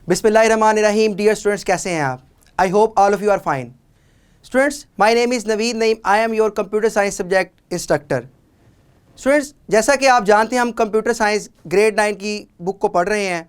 बिस्मिल्लाहिर्रहमानिर्रहीम। Dear students, कैसे हैं आप? I hope all of you are fine. Students, my name is Naveed Naeem. I am your computer science subject instructor. Students, जैसा कि आप जानते हैं, हम कंप्यूटर साइंस ग्रेड 9 की बुक को पढ़ रहे हैं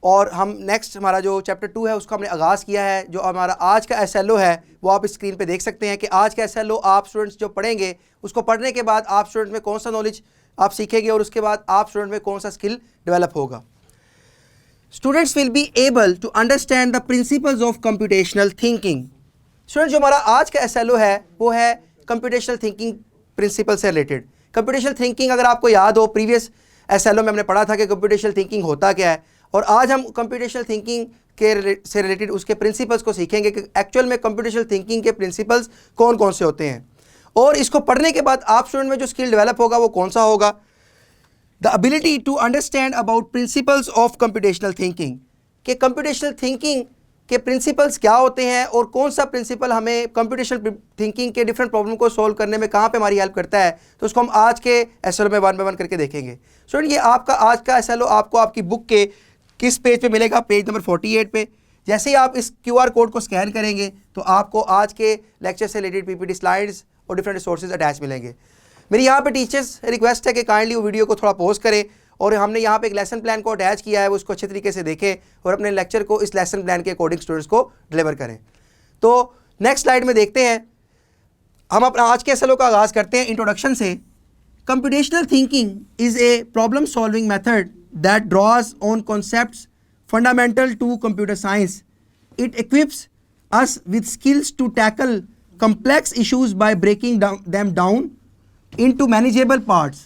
और हम नेक्स्ट हमारा जो चैप्टर 2 है उसको हमने आगाज़ किया है। जो हमारा आज का SLO है वो आप स्क्रीन पे देख सकते हैं कि आज का SLO आप स्टूडेंट्स जो पढ़ेंगे उसको पढ़ने के बाद आप स्टूडेंट में कौन सा नॉलेज आप सीखेंगे और उसके बाद आप स्टूडेंट में कौन सा स्किल डेवलप होगा। Students will be able to understand the principles of computational thinking. Student, जो हमारा आज का SLO है वो है कंप्यूटेशनल थिंकिंग प्रिंसिपल से रिलेटेड। कंप्यूटेशनल थिंकिंग अगर आपको याद हो, प्रीवियस SLO में हमने पढ़ा था कि कंप्यूटेशनल थिंकिंग होता क्या है, और आज हम कंप्यूटेशनल थिंकिंग से रिलेटेड उसके प्रिंसिपल्स को सीखेंगे कि एक्चुअल में कंप्यूटेशनल थिंकिंग के प्रिंसिपल्स कौन कौन से होते हैं, और इसको पढ़ने के बाद आप स्टूडेंट में जो स्किल डेवलप होगा वो कौन सा होगा। The ability to understand about principles of computational thinking, कि computational thinking के principles क्या होते हैं और कौन सा principle हमें computational thinking के different problem को solve करने में कहाँ पे हमारी help करता है, तो उसको हम आज के SLO में 1 by 1 करके देखेंगे। स्टूडेंट, ये आपका आज का SLO आपको आपकी बुक के किस पेज पे मिलेगा? पेज नंबर 48 पे। जैसे ही आप इस QR कोड को स्कैन करेंगे तो आपको आज के लेक्चर से रिलेटेड PPT स्लाइड्स और डिफरेंट रिसोर्सेज अटैच मिलेंगे। मेरी यहाँ पे टीचर्स रिक्वेस्ट है कि काइंडली वो वीडियो को थोड़ा पॉज करें और हमने यहाँ पे एक लेसन प्लान को अटैच किया है, वो उसको अच्छे तरीके से देखें और अपने लेक्चर को इस लेसन प्लान के अकॉर्डिंग स्टूडेंट्स को डिलीवर करें। तो नेक्स्ट स्लाइड में देखते हैं, हम अपना आज के SLO का आगाज़ करते हैं इंट्रोडक्शन से। Computational thinking is a problem solving method that draws on concepts fundamental to computer science. It equips us with skills to tackle complex issues by breaking them down into manageable parts.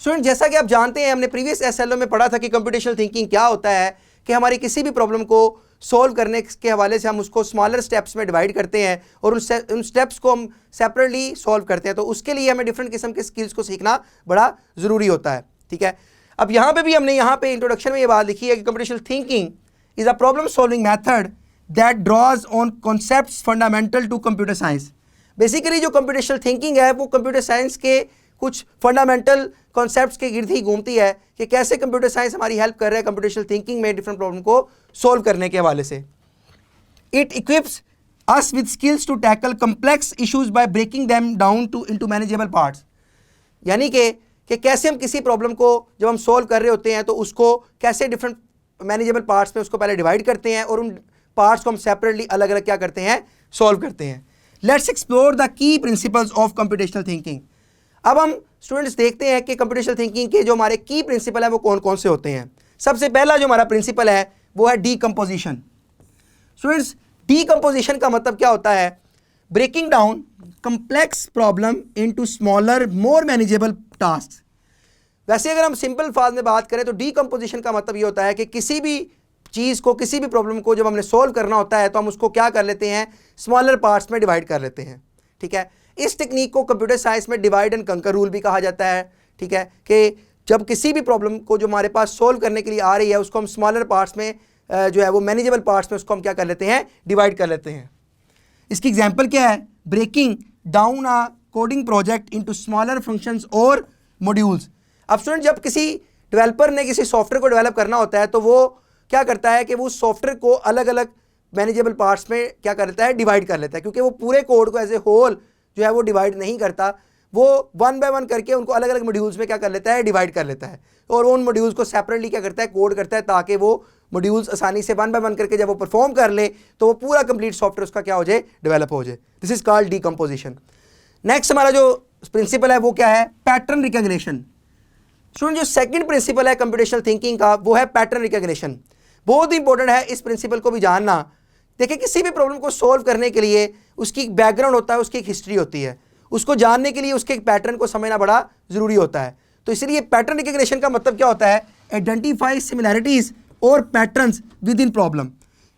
Student, जैसा कि आप जानते हैं, हमने previous SLO में पढ़ा था कि कंप्यूटेशनल थिंकिंग क्या होता है, कि हमारी किसी भी प्रॉब्लम को सॉल्व करने के हवाले से हम उसको स्मॉलर स्टेप्स में डिवाइड करते हैं और उन स्टेप्स को हम सेपरेटली सॉल्व करते हैं। तो उसके लिए हमें डिफरेंट किस्म के स्किल्स को सीखना बड़ा ज़रूरी होता है। ठीक है, अब यहाँ पे भी हमने यहाँ पे इंट्रोडक्शन में ये बात लिखी है कि computational thinking is a problem solving method that draws on concepts fundamental to computer science. Basically जो कंप्यूटेशनल थिंकिंग है वो कंप्यूटर साइंस के कुछ फंडामेंटल कॉन्सेप्ट्स के गिर्द ही घूमती है कि कैसे कंप्यूटर साइंस हमारी हेल्प कर रहा है कंप्यूटेशनल थिंकिंग में डिफरेंट प्रॉब्लम को सॉल्व करने के हवाले से। It equips us with skills to tackle complex issues by breaking them down to into manageable parts. यानी कि कैसे हम किसी प्रॉब्लम को जब हम सॉल्व कर रहे होते हैं तो उसको कैसे डिफरेंट मैनेजेबल पार्ट्स में उसको पहले डिवाइड करते हैं और उन पार्ट्स को हम सेपरेटली अलग अलग क्या करते हैं, सॉल्व करते हैं। Let's explore the key principles of computational thinking. अब हम स्टूडेंट्स देखते हैं कि कंप्यूटेशनल थिंकिंग के जो हमारे की प्रिंसिपल है वो कौन कौन से होते हैं। सबसे पहला जो हमारा प्रिंसिपल है वो है डीकम्पोजिशन। स्टूडेंट्स, डीकम्पोजिशन का मतलब क्या होता है? Breaking down complex problem into smaller more manageable task. वैसे अगर हम सिंपल अल्फाज में बात करें तो डीकम्पोजिशन का मतलब ये होता है कि किसी भी चीज़ को, किसी भी प्रॉब्लम को जब हमने सोल्व करना होता है तो हम उसको क्या कर लेते हैं, स्मॉलर पार्ट्स में डिवाइड कर लेते हैं। ठीक है, इस टेक्निक को कंप्यूटर साइंस में डिवाइड एंड कंकर रूल भी कहा जाता है। ठीक है, कि जब किसी भी प्रॉब्लम को जो हमारे पास सोल्व करने के लिए आ रही है उसको हम स्मॉलर पार्ट्स में जो है वो मैनेजेबल पार्ट्स में उसको हम क्या कर लेते हैं, डिवाइड कर लेते हैं। इसकी एग्जाम्पल क्या है? Breaking down a coding project into smaller functions और मॉड्यूल्स। अब स्टूडेंट, जब किसी डेवलपर ने किसी सॉफ्टवेयर को डेवलप करना होता है तो वो क्या करता है कि वो सॉफ्टवेयर को अलग अलग मैनेजेबल पार्ट्स में क्या करता है, डिवाइड कर लेता है, क्योंकि वो पूरे कोड को एज ए होल जो है वो डिवाइड नहीं करता, वो 1 by 1 करके उनको अलग अलग मॉड्यूल्स में क्या कर लेता है, डिवाइड कर लेता है, और उन मॉड्यूल्स को सेपरेटली क्या करता है, कोड करता है, ताकि वो मॉड्यूल्स आसानी से 1 by 1 करके जब वो परफॉर्म कर ले तो वो पूरा कंप्लीट सॉफ्टवेयर उसका क्या हो जाए, डेवलप हो जाए। This is called decomposition. Next हमारा जो प्रिंसिपल है वो क्या है? Pattern recognition. स्टूडेंट, जो सेकंड प्रिंसिपल है कंप्यूटेशनल थिंकिंग का वो है पैटर्न रिकॉग्निशन। बहुत ही इंपॉर्टेंट है इस प्रिंसिपल को भी जानना। देखिए, किसी भी प्रॉब्लम को सॉल्व करने के लिए उसकी एक बैकग्राउंड होता है, उसकी एक हिस्ट्री होती है, उसको जानने के लिए उसके एक पैटर्न को समझना बड़ा ज़रूरी होता है। तो इसलिए पैटर्न रिकॉग्निशन का मतलब क्या होता है? आइडेंटिफाई सिमिलैरिटीज़ और पैटर्न्स विद इन प्रॉब्लम।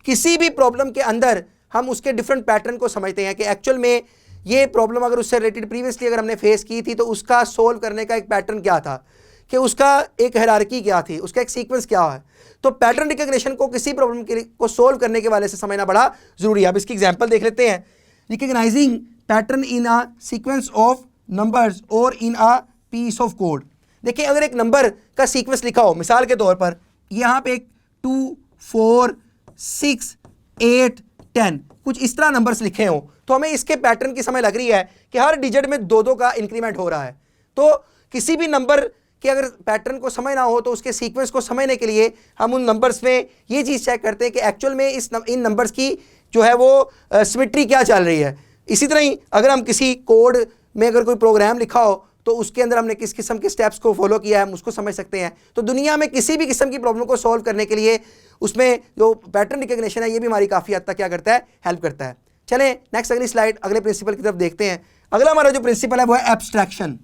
किसी भी प्रॉब्लम के अंदर हम उसके डिफरेंट पैटर्न को समझते हैं कि एक्चुअल में ये प्रॉब्लम अगर उससे रिलेटेड प्रीवियसली अगर हमने फेस की थी तो उसका सोल्व करने का एक पैटर्न क्या था, कि उसका एक हायरार्की क्या थी, उसका एक सीक्वेंस क्या है। तो पैटर्न रिकॉग्निशन को किसी प्रॉब्लम को सोल्व करने के वाले से समझना बड़ा ज़रूरी है। अब इसकी एग्जांपल देख लेते हैं। Recognising pattern in a sequence of numbers और इन अ पीस ऑफ कोड। देखिए, अगर एक नंबर का सीक्वेंस लिखा हो, मिसाल के तौर पर यहाँ पे एक 2 4 6, 8, 10 कुछ इस तरह नंबर्स लिखे हों, तो हमें इसके पैटर्न की समझ लग रही है कि हर डिजिट में 2-2 का इंक्रीमेंट हो रहा है। तो किसी भी नंबर के अगर पैटर्न को समझना हो तो उसके सीक्वेंस को समझने के लिए हम उन नंबर्स में ये चीज़ चेक करते हैं कि एक्चुअल में इन नंबर्स की जो है वो सिमेट्री क्या चल रही है। इसी तरह ही अगर हम किसी कोड में अगर कोई प्रोग्राम लिखा हो तो उसके अंदर हमने किस किस्म के स्टेप्स को फॉलो किया है हम उसको समझ सकते हैं। तो दुनिया में किसी भी किस्म की प्रॉब्लम को सॉल्व करने के लिए उसमें जो पैटर्न रिकग्निशन है ये भी हमारी काफ़ी हद तक क्या करता है, हेल्प करता है। चलें नेक्स्ट अगली स्लाइड, अगले प्रिंसिपल की तरफ देखते हैं। अगला हमारा जो प्रिंसिपल है वो है एब्स्ट्रैक्शन।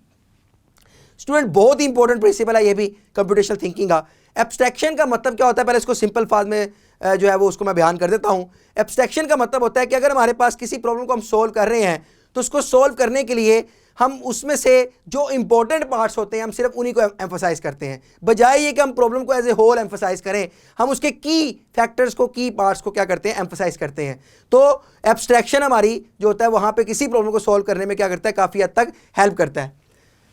स्टूडेंट बहुत ही इंपॉर्टेंट प्रिंसिपल है ये भी कंप्यूटेशनल थिंकिंग का। एब्स्ट्रैक्शन का मतलब क्या होता है, पहले इसको सिंपल फार्म में जो है वो उसको मैं बयान कर देता हूँ। एब्स्ट्रैक्शन का मतलब होता है कि अगर हमारे पास किसी प्रॉब्लम को हम सोल्व कर रहे हैं तो उसको सोल्व करने के लिए हम उसमें से जो इंपॉर्टेंट पार्ट्स होते हैं हम सिर्फ उन्हीं को एम्फोसाइज करते हैं, बजाय ये कि हम प्रॉब्लम को एज ए होल एम्फोसाइज करें। हम उसके की फैक्टर्स को, की पार्ट्स को क्या करते हैं, एम्फोसाइज करते हैं। तो एब्स्ट्रैक्शन हमारी जो होता है वहाँ पे किसी प्रॉब्लम को सोल्व करने में क्या करता है, काफ़ी हद तक हेल्प करता है।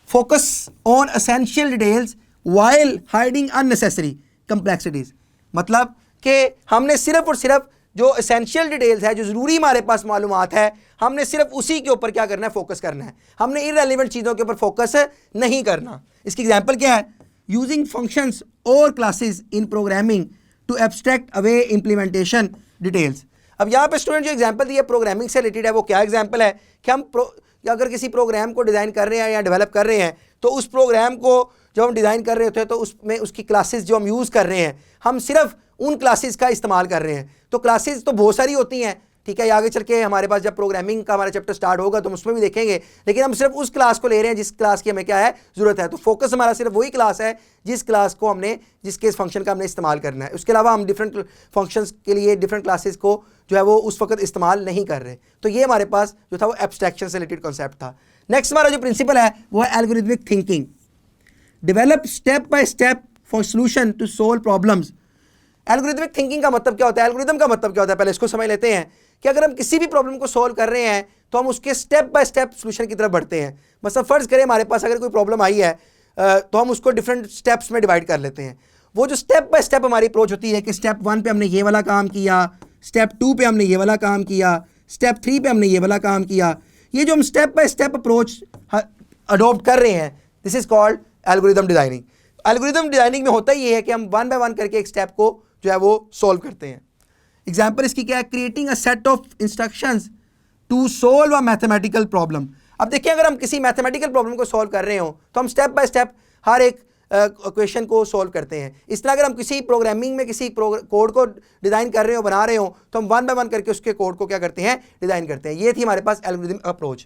Focus on essential details while hiding unnecessary complexities, मतलब कि हमने सिर्फ और सिर्फ जो एसेंशियल डिटेल्स है, जो ज़रूरी हमारे पास मालूमात है, हमने सिर्फ उसी के ऊपर क्या करना है, फोकस करना है। हमने इररेलेवेंट चीज़ों के ऊपर फोकस नहीं करना। इसकी एग्जांपल क्या है, यूजिंग फंक्शंस और classes in programming to abstract away implementation details. अब यहाँ पे स्टूडेंट जो एग्जांपल दी है प्रोग्रामिंग से रिलेटेड है, वो क्या एग्जांपल है कि हम अगर किसी प्रोग्राम को डिज़ाइन कर रहे हैं या डेवलप कर रहे हैं तो उस प्रोग्राम को जब हम डिज़ाइन कर रहे होते हैं तो उसमें उसकी क्लासेस जो हम यूज़ कर रहे हैं हम सिर्फ उन क्लासेस का इस्तेमाल कर रहे हैं। तो क्लासेस तो बहुत सारी होती हैं, ठीक है, ये आगे चल के हमारे पास जब प्रोग्रामिंग का हमारा चैप्टर स्टार्ट होगा तो हम उसमें भी देखेंगे, लेकिन हम सिर्फ उस क्लास को ले रहे हैं जिस क्लास की हमें क्या है, ज़रूरत है। तो फोकस हमारा सिर्फ वही क्लास है जिस क्लास को हमने, जिसके फंक्शन का हमने इस्तेमाल करना है। उसके अलावा हम डिफरेंट फंक्शंस के लिए डिफरेंट क्लासेस को जो है वो उस वक्त इस्तेमाल नहीं कर रहे। तो ये हमारे पास जो था वो एब्स्ट्रैक्शन से रिलेटेड कॉन्सेप्ट था। नेक्स्ट हमारा जो प्रिंसिपल है वो है algorithmic thinking. Develop step by step for solution to solve problems. Algorithmic thinking का मतलब क्या होता है, एल्गोरिथम का मतलब क्या होता है, पहले इसको समझ लेते हैं कि अगर हम किसी भी प्रॉब्लम को सोल्व कर रहे हैं तो हम उसके स्टेप बाय स्टेप सोल्यूशन की तरफ बढ़ते हैं। मतलब फ़र्ज़ करें हमारे पास अगर कोई प्रॉब्लम आई है तो हम उसको डिफरेंट स्टेप्स में डिवाइड कर लेते हैं। वो जो स्टेप बाय स्टेप हमारी अप्रोच होती है कि स्टेप 1 पे हमने ये वाला काम किया, स्टेप 2 पे हमने ये वाला काम किया, स्टेप 3 पे हमने ये वाला काम किया। ये जो हम step by step approach adopt कर रहे हैं, this is called algorithm designing. Algorithm designing में होता ये है कि हम 1 बाय 1 करके एक स्टेप को जो है वो सोल्व करते हैं। एग्जाम्पल इसकी क्या है, creating a set of instructions to solve a mathematical problem. अब देखिए अगर हम किसी मैथमेटिकल प्रॉब्लम को सोल्व कर रहे हो तो हम स्टेप बाय स्टेप हर एक क्वेश्चन को सोल्व करते हैं। इस तरह अगर हम किसी प्रोग्रामिंग में किसी कोड को डिज़ाइन कर रहे हो, बना रहे हो, तो हम 1 बाय 1 करके उसके कोड को क्या करते हैं, डिज़ाइन करते हैं। ये थी हमारे पास एल्गोरिथम अप्रोच।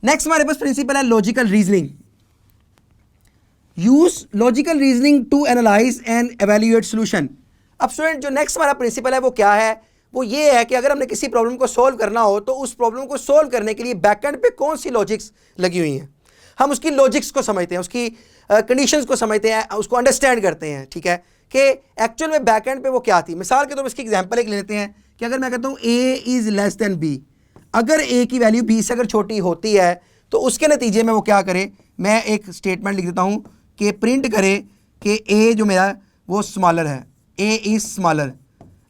नेक्स्ट हमारे पास प्रिंसिपल है logical reasoning. Use logical reasoning to analyze and evaluate solution. अब स्टूडेंट जो नेक्स्ट हमारा प्रिंसिपल है वो क्या है, वो ये है कि अगर हमने किसी प्रॉब्लम को सोल्व करना हो तो उस प्रॉब्लम को सोल्व करने के लिए बैकएंड पे कौन सी लॉजिक्स लगी हुई हैं, हम उसकी लॉजिक्स को समझते हैं, उसकी कंडीशंस को समझते हैं, उसको अंडरस्टैंड करते हैं, ठीक है, कि एक्चुअल में बैकएंड पे वो क्या थी। मिसाल के तौर पर इसकी एग्जांपल एक लेते हैं कि अगर मैं कहता हूँ A is less than B, अगर ए की वैल्यू बी से अगर छोटी होती है तो उसके नतीजे में वो क्या करे, मैं एक स्टेटमेंट लिख देता हूँ कि प्रिंट करे कि ए जो मेरा वो स्मॉलर है, ए इज़ स्मॉलर।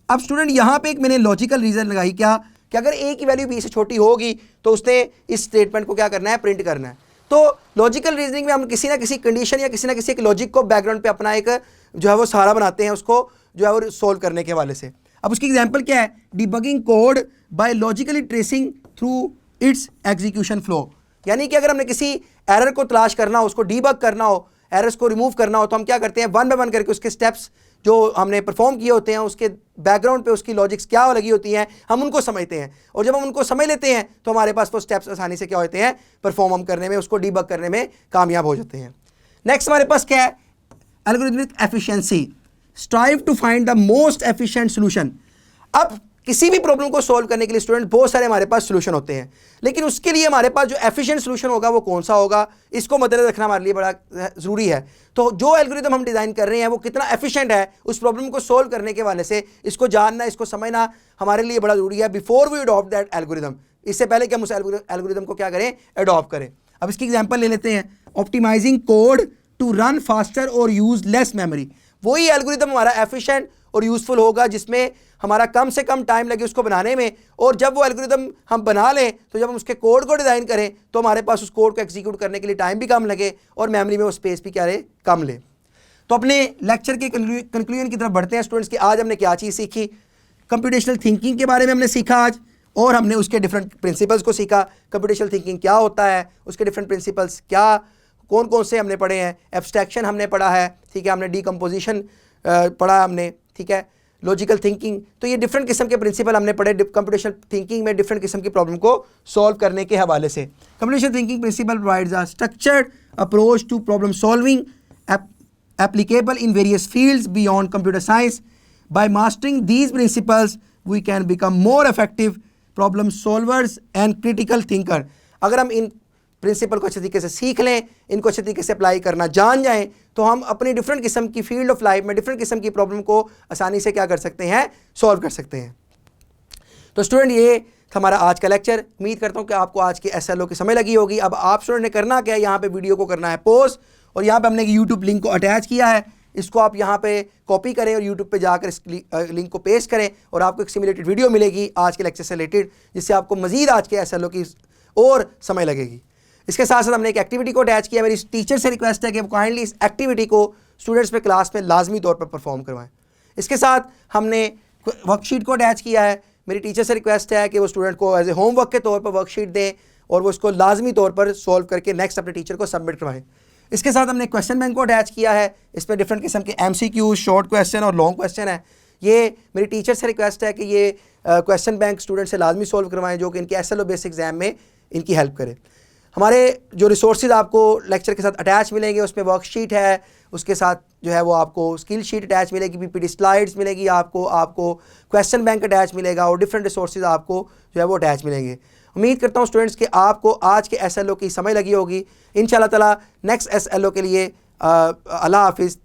अब स्टूडेंट यहाँ पे एक मैंने लॉजिकल रीज़न लगाई क्या, कि अगर ए की वैल्यू बी से छोटी होगी तो उसने इस स्टेटमेंट को क्या करना है, प्रिंट करना है। तो लॉजिकल रीजनिंग में हम किसी ना किसी कंडीशन या किसी ना किसी एक लॉजिक को बैकग्राउंड पे अपना एक जो है वो सहारा बनाते हैं उसको जो है वो सोल्व करने के हवाले से। अब उसकी एग्जांपल क्या है, debugging code by logically tracing through its execution flow. यानी कि अगर हमने किसी एरर को तलाश करना हो, उसको डीबग करना हो, एरर्स को रिमूव करना हो, तो हम क्या करते हैं, 1 बाय 1 करके उसके स्टेप्स जो हमने परफॉर्म किए होते हैं उसके बैकग्राउंड पे उसकी लॉजिक्स क्या लगी होती हैं हम उनको समझते हैं। और जब हम उनको समझ लेते हैं तो हमारे पास वो स्टेप्स आसानी से क्या होते हैं, परफॉर्म हम करने में, उसको डीबग करने में कामयाब हो जाते हैं। नेक्स्ट हमारे पास क्या है, algorithmic efficiency. Strive to find the most efficient solution. अब किसी भी प्रॉब्लम को सॉल्व करने के लिए स्टूडेंट बहुत सारे हमारे पास सोल्यूशन होते हैं, लेकिन उसके लिए हमारे पास जो एफिशिएंट सोल्यूशन होगा वो कौन सा होगा, इसको मद्देनजर रखना हमारे लिए बड़ा ज़रूरी है। तो जो एल्गोरिथम हम डिज़ाइन कर रहे हैं वो कितना एफिशिएंट है उस प्रॉब्लम को सोल्व करने के वाले से, इसको जानना, इसको समझना हमारे लिए बड़ा ज़रूरी है before we adopt that algorithm. इससे पहले कि हम उस एल्गोरिथम को क्या करें, अडॉप्ट करें। अब इसकी एग्जाम्पल ले लेते हैं, optimising code to run faster और यूज़ लेस मेमोरी। वही एल्गोरिथम हमारा एफिशिएंट और यूज़फुल होगा, जिसमें हमारा कम से कम टाइम लगे उसको बनाने में, और जब वो एल्गोरिदम हम बना लें तो जब हम उसके कोड को डिज़ाइन करें तो हमारे पास उस कोड को एग्जीक्यूट करने के लिए टाइम भी कम लगे और मेमोरी में वो स्पेस भी क्या रहे, कम ले। तो अपने लेक्चर के कंक्लूजन की तरफ बढ़ते हैं स्टूडेंट्स कि आज हमने क्या चीज़ सीखी। कंप्यूटेशनल थिंकिंग के बारे में हमने सीखा आज, और हमने उसके डिफरेंट प्रिंसिपल्स को सीखा। कंप्यूटेशनल थिंकिंग क्या होता है, उसके डिफरेंट प्रिंसिपल्स क्या, कौन कौन से हमने पढ़े हैं। एब्स्ट्रैक्शन हमने पढ़ा है, ठीक है, हमने डीकम्पोजिशन पढ़ा हमने, ठीक है, लॉजिकल थिंकिंग। तो ये डिफरेंट किस्म के प्रिंसिपल हमने पढ़े कंप्यूटेशनल थिंकिंग में, डिफरेंट किस्म की प्रॉब्लम को सॉल्व करने के हवाले से। Computational thinking principle provides a structured approach to problem solving applicable in various fields beyond computer science. By mastering these principles, we can become more effective problem solvers and critical thinker. अगर हम in principle को अच्छे तरीके से सीख लें, इनको अच्छे तरीके से अप्लाई करना जान जाएं, तो हम अपनी डिफरेंट किस्म की फील्ड ऑफ लाइफ में डिफरेंट किस्म की प्रॉब्लम को आसानी से क्या कर सकते हैं, सॉल्व कर सकते हैं। तो स्टूडेंट ये था हमारा आज का लेक्चर। उम्मीद करता हूँ कि आपको आज के SLO की समझ लगी होगी। अब आप स्टूडेंट ने करना क्या है, यहाँ पे वीडियो को करना है पॉज, और यहाँ पे हमने यूट्यूब लिंक को अटैच किया है, इसको आप यहाँ पे कॉपी करें और यूट्यूब पे जाकर इस लिंक को पेस्ट करें और आपको एक सिमुलेटेड वीडियो मिलेगी आज के लेक्चर से रिलेटेड, जिससे आपको मजीद आज के SLO की और समय लगेगी। इसके साथ साथ हमने एक एक्टिविटी को अटैच किया। मेरी टीचर से रिक्वेस्ट है कि वो काइंडली इस एक्टिविटी को स्टूडेंट्स में क्लास में लाजमी तौर पर परफॉर्म करवाएं। इसके साथ हमने वर्कशीट को अटैच किया है। मेरी टीचर से रिक्वेस्ट है कि वो स्टूडेंट को एज ए होमवर्क के तौर पर वर्कशीट दें और वो उसको लाजमी तौर पर सॉल्व करके नेक्स्ट अपने टीचर को सबमिट करवाएं। इसके साथ हमने क्वेश्चन बैंक को अटैच किया है। इसमें डिफरेंट किस्म के MCQ, शॉर्ट क्वेश्चन और लॉन्ग क्वेश्चन है। ये मेरी टीचर से रिक्वेस्ट है कि ये क्वेश्चन बैंक स्टूडेंट से लाजमी सॉल्व करवाएं, जो कि इनके SLO बेस एग्जाम में इनकी हेल्प करे। हमारे जो रिसोर्सेज आपको लेक्चर के साथ अटैच मिलेंगे, उसमें वर्कशीट है, उसके साथ जो है वो आपको स्किल शीट अटैच मिलेगी, PPT स्लाइड्स मिलेगी, आपको क्वेश्चन बैंक अटैच मिलेगा और डिफरेंट रिसोर्सेज आपको जो है वो अटैच मिलेंगे। उम्मीद करता हूँ स्टूडेंट्स कि आपको आज के SLO की समझ लगी होगी। इंशाल्लाह ताला नेक्स्ट SLO के लिए अल्लाह हाफिज़।